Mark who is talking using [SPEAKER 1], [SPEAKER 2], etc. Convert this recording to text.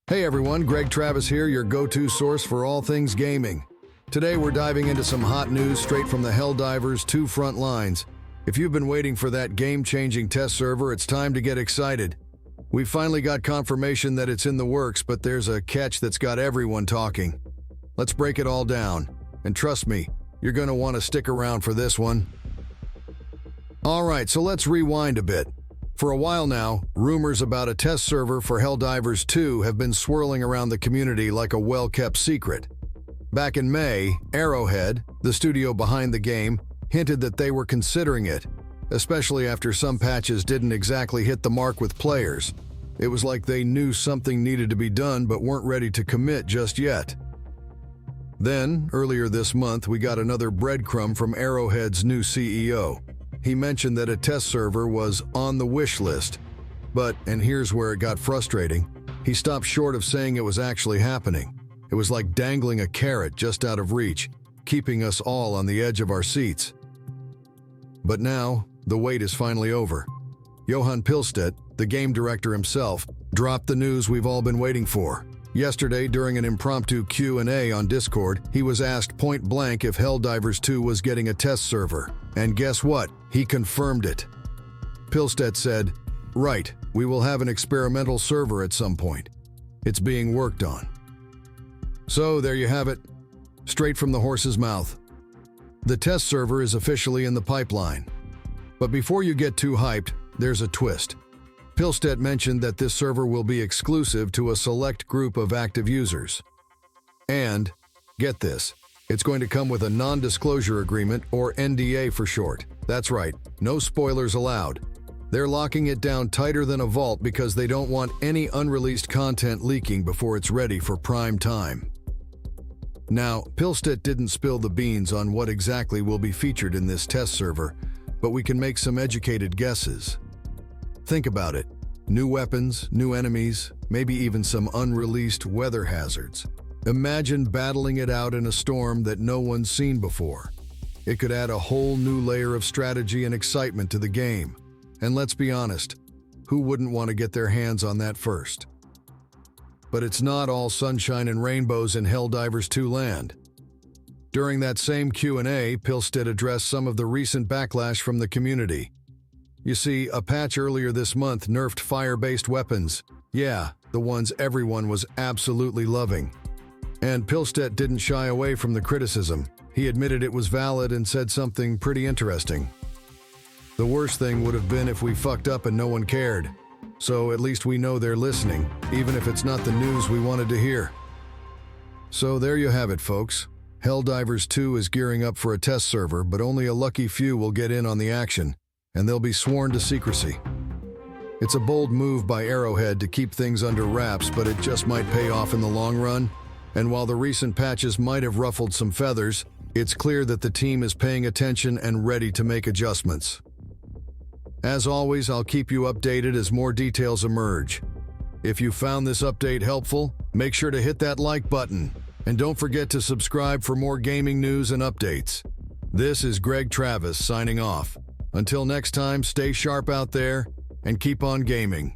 [SPEAKER 1] Hey everyone, Greg Travis here, your go-to source for all things gaming. Today we're diving into some hot news straight from the Helldivers 2 front lines. If you've been waiting for that game-changing test server, it's time to get excited. We finally got confirmation that it's in the works, but there's a catch that's got everyone talking. Let's break it all down. And trust me, you're going to want to stick around for this one. Alright, so let's rewind a bit. For a while now, rumors about a test server for Helldivers 2 have been swirling around the community like a well-kept secret. Back in May, Arrowhead, the studio behind the game, hinted that they were considering it, especially after some patches didn't exactly hit the mark with players. It was like they knew something needed to be done but weren't ready to commit just yet. Then, earlier this month, we got another breadcrumb from Arrowhead's new CEO. He mentioned that a test server was on the wish list, but, and here's where it got frustrating, he stopped short of saying it was actually happening. It was like dangling a carrot just out of reach, keeping us all on the edge of our seats. But now, the wait is finally over. Johan Pilestedt, the game director himself, dropped the news we've all been waiting for. Yesterday, during an impromptu Q&A on Discord, he was asked point blank if Helldivers 2 was getting a test server. And guess what? He confirmed it. Pilestedt said, "Right, we will have an experimental server at some point. It's being worked on." So there you have it, straight from the horse's mouth. The test server is officially in the pipeline. But before you get too hyped, there's a twist. Pilestedt mentioned that this server will be exclusive to a select group of active users. And, get this, it's going to come with a non-disclosure agreement, or NDA for short. That's right, no spoilers allowed. They're locking it down tighter than a vault because they don't want any unreleased content leaking before it's ready for prime time. Now, Pilestedt didn't spill the beans on what exactly will be featured in this test server, but we can make some educated guesses. Think about it. New weapons, new enemies, maybe even some unreleased weather hazards. Imagine battling it out in a storm that no one's seen before. It could add a whole new layer of strategy and excitement to the game. And let's be honest, who wouldn't want to get their hands on that first? But it's not all sunshine and rainbows in Helldivers 2 land. During that same Q&A, Pilestedt addressed some of the recent backlash from the community. You see, a patch earlier this month nerfed fire-based weapons. Yeah, the ones everyone was absolutely loving. And Pilestedt didn't shy away from the criticism. He admitted it was valid and said something pretty interesting. The worst thing would have been if we fucked up and no one cared. So at least we know they're listening, even if it's not the news we wanted to hear. So there you have it, folks. Helldivers 2 is gearing up for a test server, but only a lucky few will get in on the action, and they'll be sworn to secrecy. It's a bold move by Arrowhead to keep things under wraps, but it just might pay off in the long run. And while the recent patches might have ruffled some feathers, it's clear that the team is paying attention and ready to make adjustments. As always, I'll keep you updated as more details emerge. If you found this update helpful, make sure to hit that like button. And don't forget to subscribe for more gaming news and updates. This is Greg Travis signing off. Until next time, stay sharp out there and keep on gaming.